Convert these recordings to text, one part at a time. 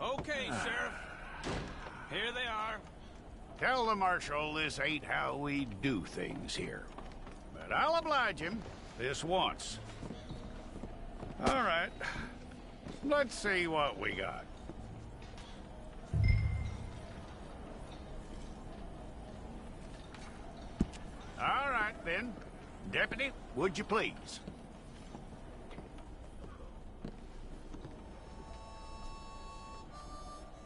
Okay, Sheriff. Here they are. Tell the Marshal this ain't how we do things here. But I'll oblige him this once. All right. Let's see what we got. All right, then. Deputy, would you please?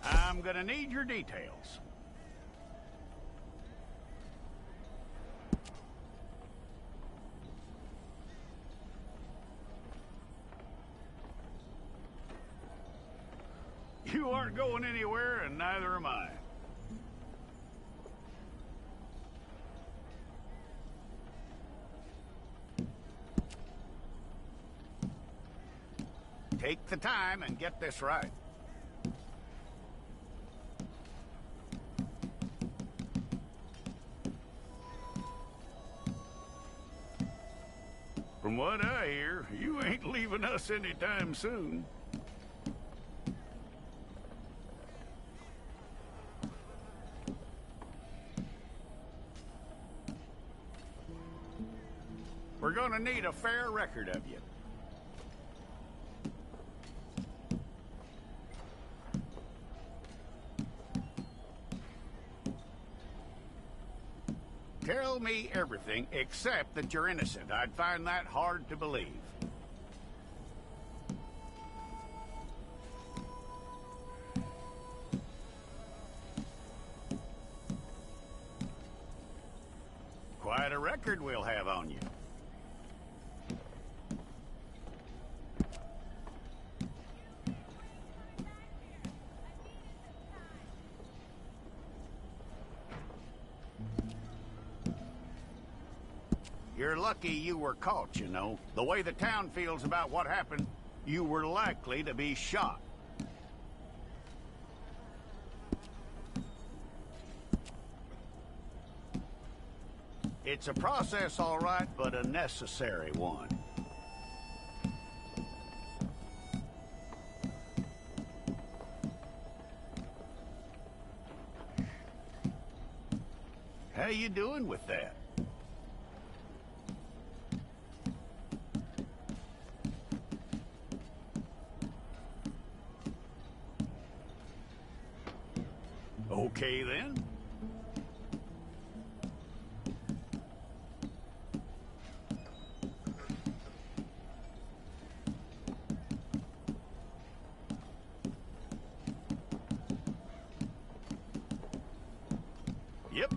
I'm gonna need your details. You aren't going anywhere, and neither am I. Take the time and get this right. From what I hear, you ain't leaving us anytime soon. We're gonna need a fair record of you. Tell me everything except that you're innocent. I'd find that hard to believe. Quite a record we'll have on you. You're lucky you were caught, you know. The way the town feels about what happened, you were likely to be shot. It's a process, all right, but a necessary one. How you doing with that? Okay, then. Yep.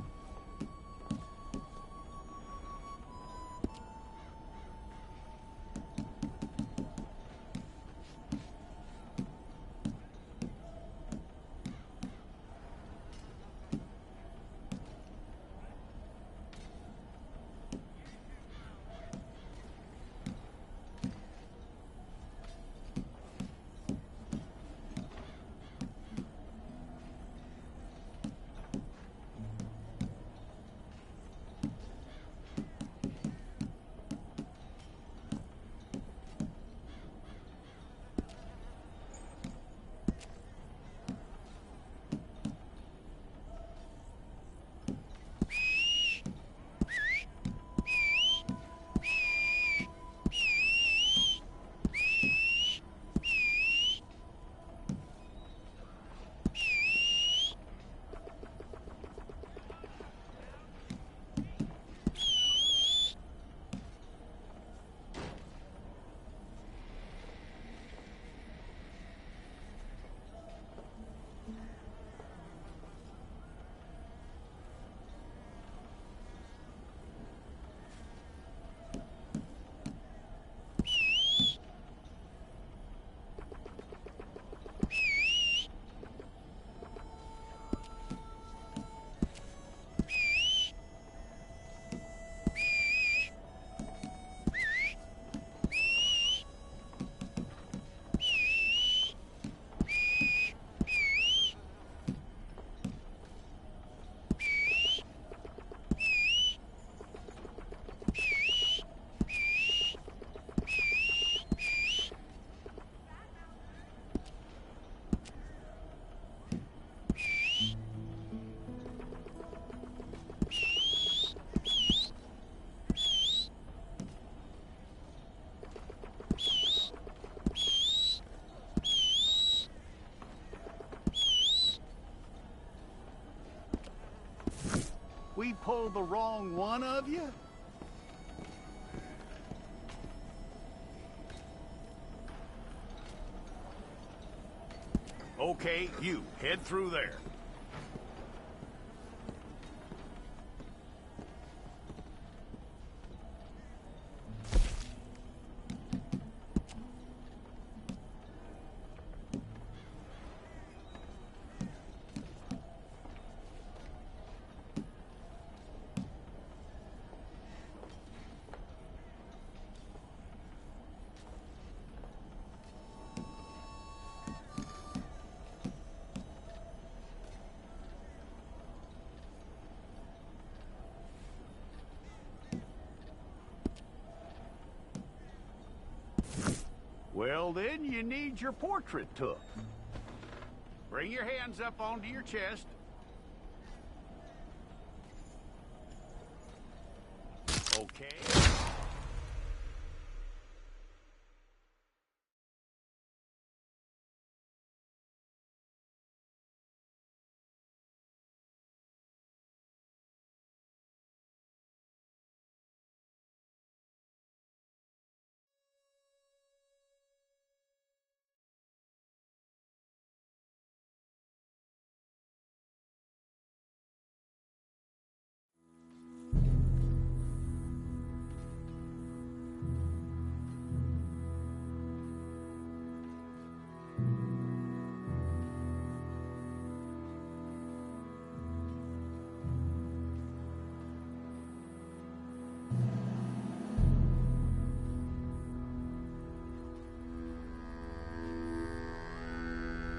we pulled the wrong one of you? Okay, you, head through there. Well, then you need your portrait took. Bring your hands up onto your chest. Okay.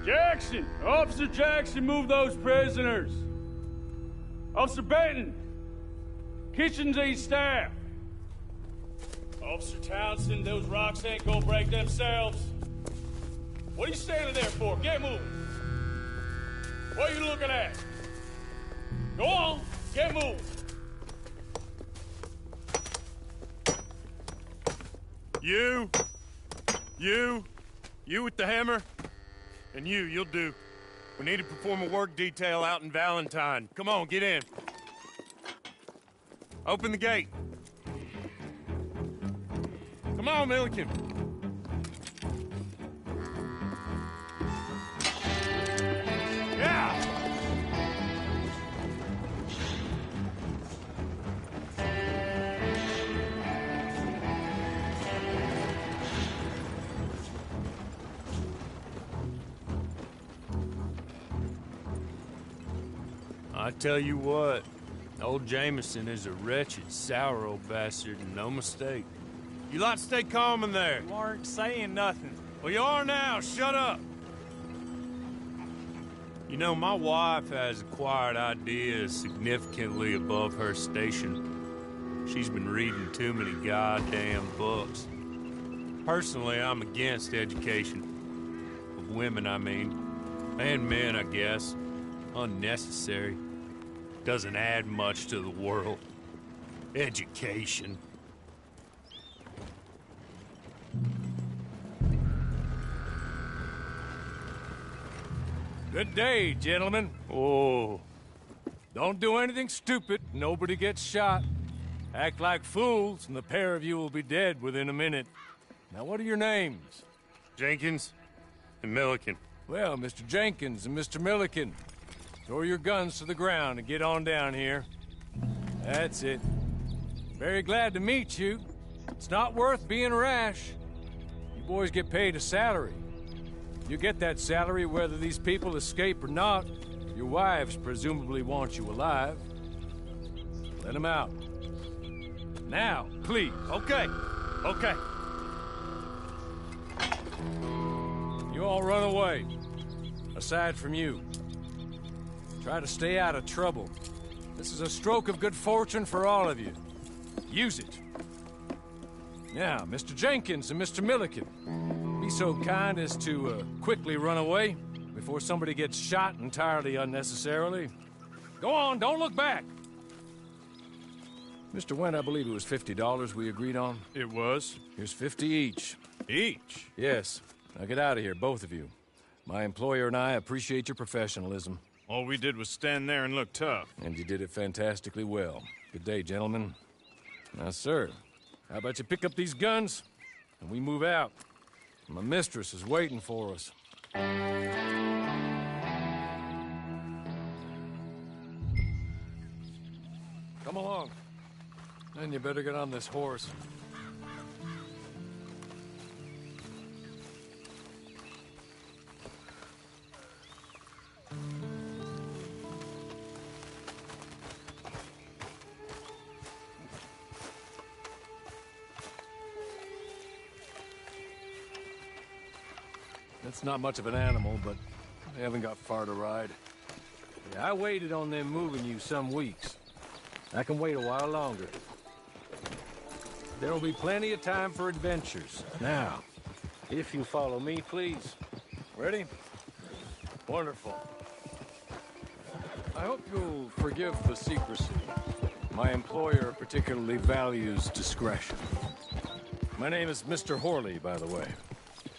Jackson! Officer Jackson, move those prisoners! Officer Benton! Kitchens ain't staff! Officer Townsend, those rocks ain't gonna break themselves. What are you standing there for? Get moving! What are you looking at? Go on, get moving! You with the hammer? And you'll do. We need to perform a work detail out in Valentine. Come on, get in. Open the gate. Come on, Milliken. Yeah! I tell you what, old Jameson is a wretched, sour old bastard, and no mistake. You lot stay calm in there. You aren't saying nothing. Well, you are now. Shut up. You know, my wife has acquired ideas significantly above her station. She's been reading too many goddamn books. Personally, I'm against education. Of women, I mean. And men, I guess. Unnecessary. Doesn't add much to the world. Education. Good day, gentlemen. Oh. Don't do anything stupid. Nobody gets shot. Act like fools, and the pair of you will be dead within a minute. Now, what are your names? Jenkins and Milliken. Well, Mr. Jenkins and Mr. Milliken, throw your guns to the ground and get on down here. That's it. Very glad to meet you. It's not worth being rash. You boys get paid a salary. You get that salary whether these people escape or not. Your wives presumably want you alive. Let them out. Now, please. Okay. Okay. You all run away. Aside from you. Try to stay out of trouble. This is a stroke of good fortune for all of you. Use it. Now, Mr. Jenkins and Mr. Milliken, be so kind as to quickly run away before somebody gets shot entirely unnecessarily. Go on, don't look back. Mr. Wendt, I believe it was $50 we agreed on. It was. Here's 50 each. Each? Yes. Now get out of here, both of you. My employer and I appreciate your professionalism. All we did was stand there and look tough. And you did it fantastically well. Good day, gentlemen. Now, sir, how about you pick up these guns and we move out? My mistress is waiting for us. Come along. Then you better get on this horse. It's not much of an animal, but they haven't got far to ride. Yeah, I waited on them moving you some weeks. I can wait a while longer. There will be plenty of time for adventures. Now, if you follow me, please. Ready? Wonderful. I hope you'll forgive the secrecy. My employer particularly values discretion. My name is Mr. Horley, by the way.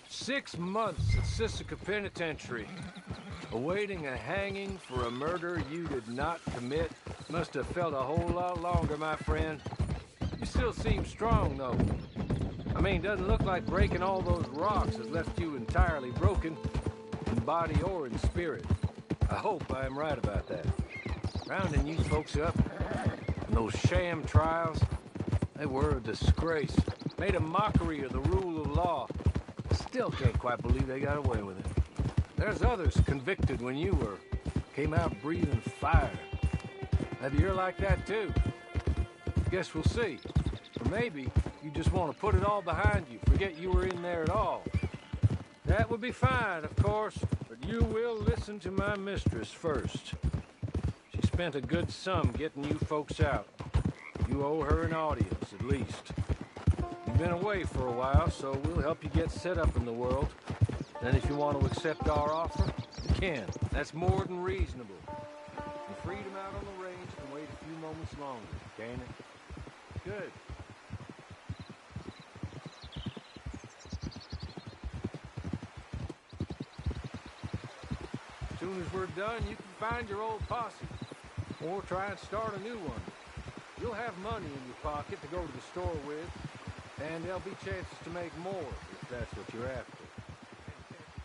6 months at Sisika Penitentiary, awaiting a hanging for a murder you did not commit. Must have felt a whole lot longer, my friend. You still seem strong, though. I mean, doesn't look like breaking all those rocks has left you entirely broken, in body or in spirit. I hope I am right about that. Rounding you folks up, and those sham trials, they were a disgrace. Made a mockery of the rule of law. Still can't quite believe they got away with it. There's others convicted when you were. Came out breathing fire. Maybe you're like that too. Guess we'll see. Or maybe you just want to put it all behind you, forget you were in there at all. That would be fine, of course, but you will listen to my mistress first. She spent a good sum getting you folks out. You owe her an audience, at least. You've been away for a while, so we'll help you get set up in the world. Then if you want to accept our offer, you can. That's more than reasonable. And freedom out on the range can wait a few moments longer, can't it? Good. As soon as we're done, you can find your old posse. Or try and start a new one. You'll have money in your pocket to go to the store with. And there'll be chances to make more, if that's what you're after.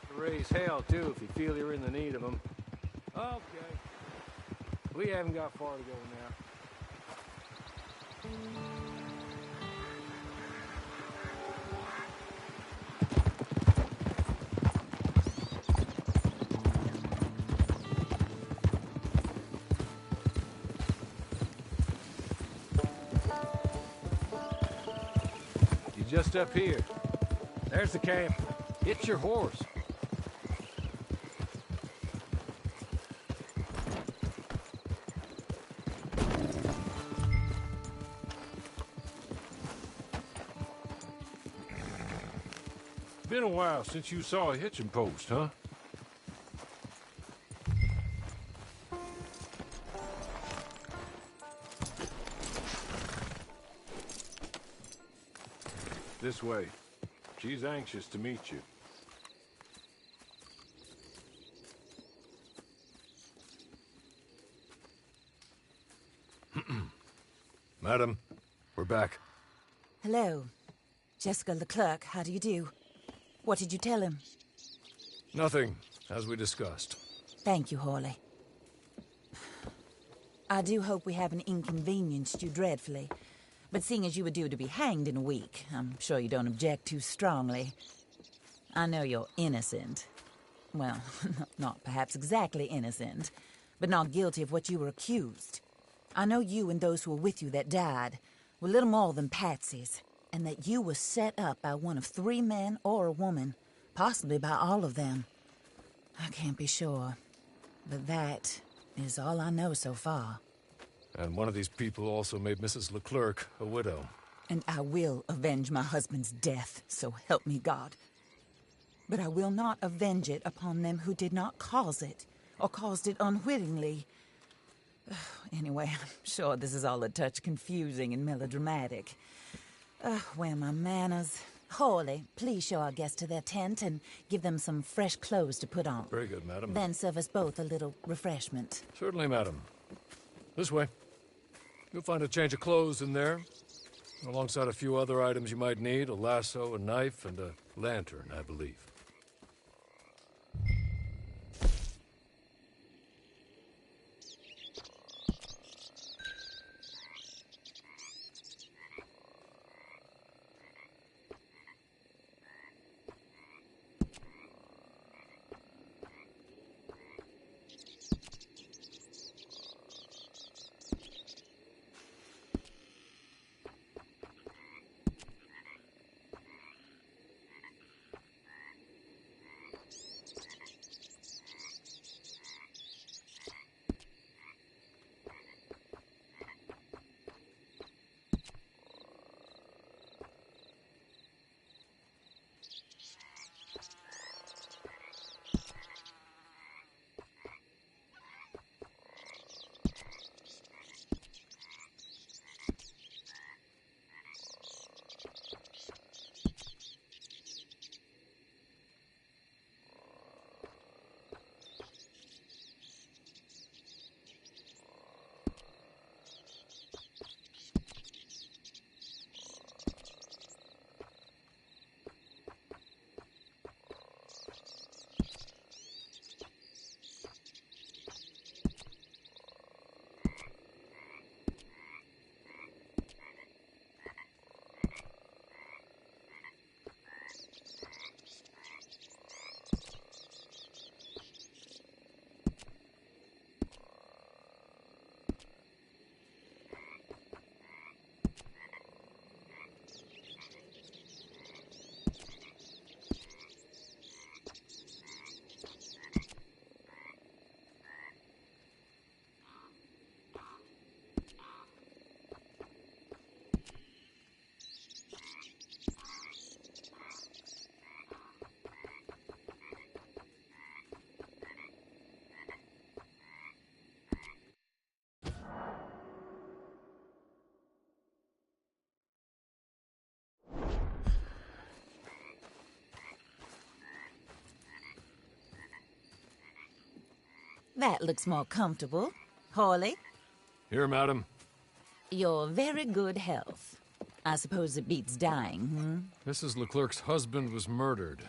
To raise hell, too, if you feel you're in the need of them. Okay. We haven't got far to go now. Just up here. There's the camp. It's your horse. Been a while since you saw a hitching post, huh? This way. She's anxious to meet you. Madam, we're back. Hello. Jessica Leclerc, how do you do? What did you tell him? Nothing, as we discussed. Thank you, Horley. I do hope we haven't inconvenienced you dreadfully. But seeing as you were due to be hanged in a week, I'm sure you don't object too strongly. I know you're innocent. Well, not perhaps exactly innocent, but not guilty of what you were accused. I know you and those who were with you that died were little more than patsies, and that you were set up by one of 3 men or a woman, possibly by all of them. I can't be sure, but that is all I know so far. And one of these people also made Mrs. Leclerc a widow. And I will avenge my husband's death, so help me God. But I will not avenge it upon them who did not cause it, or caused it unwittingly. Anyway, I'm sure this is all a touch confusing and melodramatic. Where are my manners? Hawley, please show our guests to their tent and give them some fresh clothes to put on. Very good, madam. Then serve us both a little refreshment. Certainly, madam. This way. You'll find a change of clothes in there, alongside a few other items you might need, a lasso, a knife, and a lantern, I believe. That looks more comfortable. Hawley, Here, madam. your very good health. I suppose it beats dying, Mrs. Leclerc's husband was murdered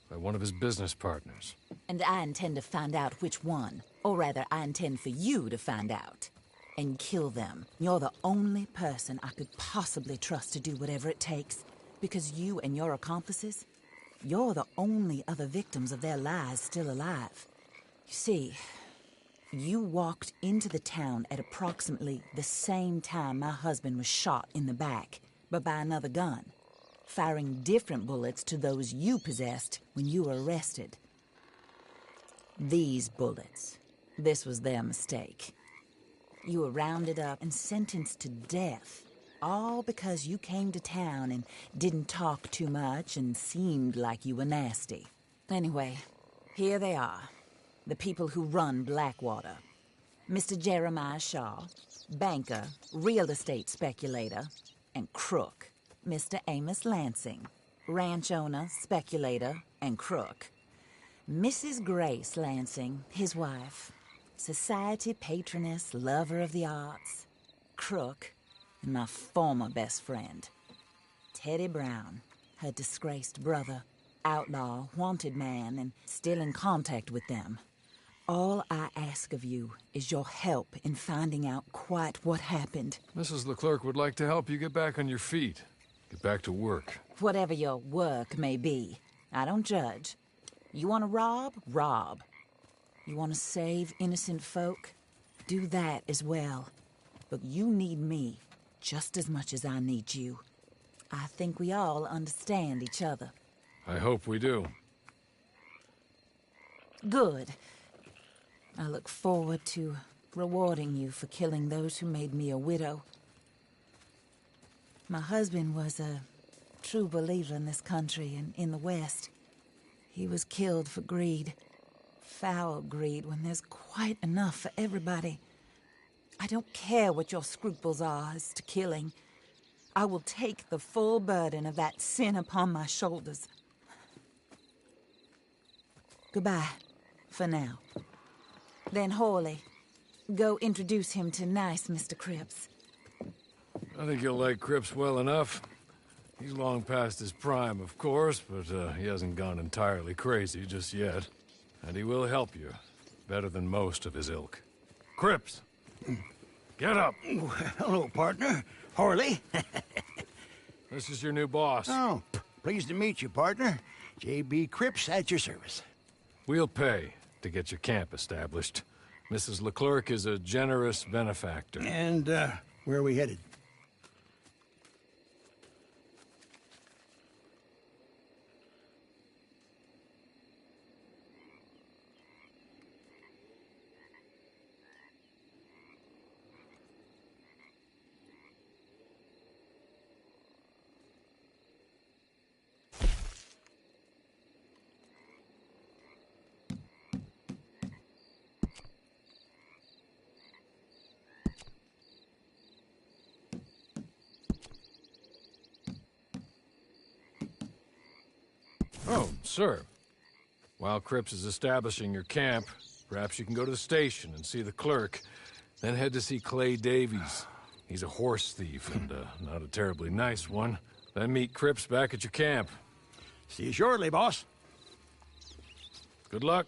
by one of his business partners. And I intend to find out which one. Or rather, I intend for you to find out. And kill them. You're the only person I could possibly trust to do whatever it takes. Because you and your accomplices, you're the only other victims of their lies still alive. You see, you walked into the town at approximately the same time my husband was shot in the back, but by another gun, firing different bullets to those you possessed when you were arrested. These bullets, this was their mistake. You were rounded up and sentenced to death, all because you came to town and didn't talk too much and seemed like you were nasty. Anyway, here they are. The people who run Blackwater. Mr. Jeremiah Shaw, banker, real estate speculator, and crook. Mr. Amos Lansing, ranch owner, speculator, and crook. Mrs. Grace Lansing, his wife, society patroness, lover of the arts, crook, and my former best friend. Teddy Brown, her disgraced brother, outlaw, wanted man, and still in contact with them. All I ask of you is your help in finding out quite what happened. Mrs. Leclerc would like to help you get back on your feet. Get back to work. Whatever your work may be, I don't judge. You want to rob? Rob. You want to save innocent folk? Do that as well. But you need me just as much as I need you. I think we all understand each other. I hope we do. Good. I look forward to rewarding you for killing those who made me a widow. My husband was a true believer in this country and in the West. He was killed for greed. Foul greed when there's quite enough for everybody. I don't care what your scruples are as to killing. I will take the full burden of that sin upon my shoulders. Goodbye, for now. Then, Hawley, go introduce him to nice Mr. Cripps. I think you'll like Cripps well enough. He's long past his prime, of course, but he hasn't gone entirely crazy just yet. And he will help you, better than most of his ilk. Cripps! Get up! Hello, partner. Harley. This is your new boss. Oh, pleased to meet you, partner. J.B. Cripps at your service. We'll pay to get your camp established. Mrs. Leclerc is a generous benefactor. And, where are we headed? Oh, sir. While Cripps is establishing your camp, perhaps you can go to the station and see the clerk, then head to see Clay Davies. He's a horse thief, and not a terribly nice one. Then meet Cripps back at your camp. See you shortly, boss. Good luck.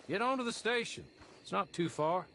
Get on to the station. It's not too far.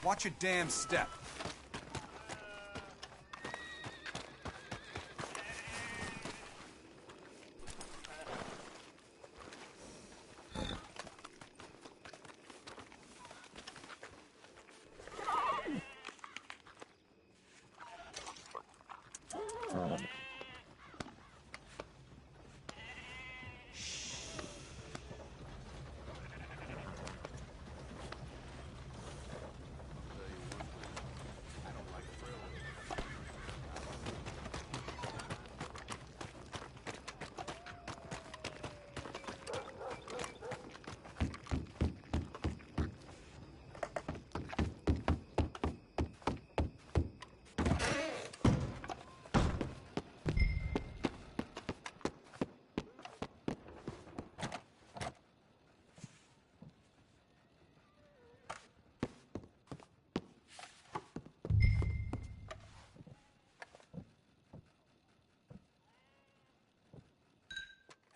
Watch your damn step.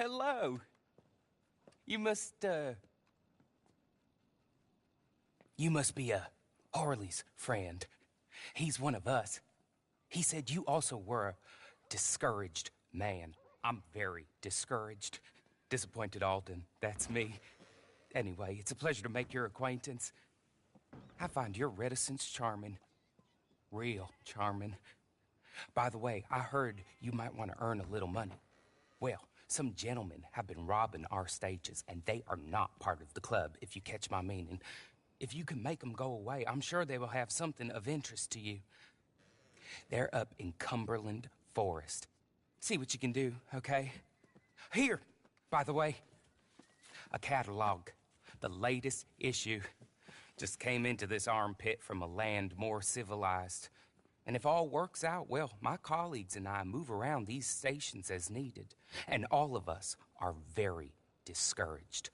Hello. You must be Harley's friend. He's one of us. He said you also were a discouraged man. I'm very discouraged. Disappointed Alden, that's me. Anyway, it's a pleasure to make your acquaintance. I find your reticence charming. Real charming. By the way, I heard you might want to earn a little money. Well, some gentlemen have been robbing our stages, and they are not part of the club, if you catch my meaning. If you can make them go away, I'm sure they will have something of interest to you. They're up in Cumberland Forest. See what you can do, okay? Here, by the way, a catalog. The latest issue. Just came into this armpit from a land more civilized. And if all works out, well, my colleagues and I move around these stations as needed. And all of us are very discouraged.